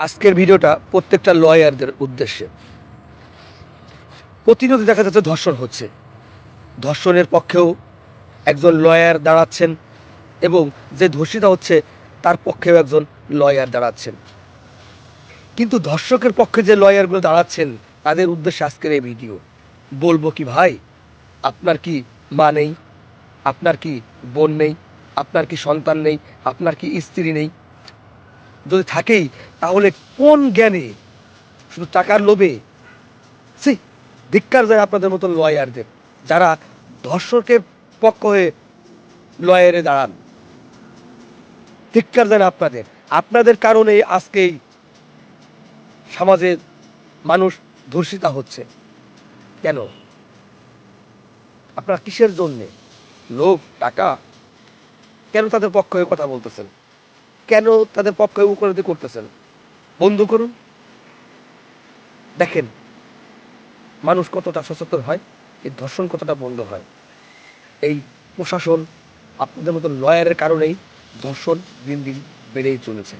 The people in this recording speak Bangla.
আজকের ভিডিওটা প্রত্যেকটা লয়ারদের উদ্দেশ্যে। প্রতিনিয়ত দেখা যাচ্ছে ধর্ষণ হচ্ছে, ধর্ষণের পক্ষেও একজন লয়ার দাঁড়াচ্ছেন এবং যে ধর্ষিতা হচ্ছে তার পক্ষেও একজন লয়ার দাঁড়াচ্ছেন। কিন্তু ধর্ষকের পক্ষে যে লয়ারগুলো দাঁড়াচ্ছেন তাদের উদ্দেশ্যে আজকের এই ভিডিও। বলবো কি ভাই, আপনার কি মা নেই, আপনার কি বোন নেই, আপনার কি সন্তান নেই, আপনার কি স্ত্রী নেই? যদি থাকেই তাহলে কোন জ্ঞানে, শুধু টাকার লোভে? সি, ধিক্কার যায় আপনাদের মতো লয়ারদের যারা ধর্ষকের পক্ষ হয়ে লয়ারে দাঁড়ান। ধিক্কার যায় আপনাদের, আপনাদের কারণে আজকেই সমাজে মানুষ ধর্ষিতা হচ্ছে। কেন? আপনারা কিসের জন্যে? লোভ, টাকা? কেন তাদের পক্ষ হয়ে কথা বলতেছেন? কেন তাদের পক্ষে উপলব্ধি করতেছেন? বন্ধ করুন। দেখেন মানুষ কতটা সচেতন হয়, এই ধর্ষণ কতটা বন্ধ হয়। এই প্রশাসন, আপনাদের মতো লয়ারের কারণেই ধর্ষণ দিন দিন বেড়েই চলেছে।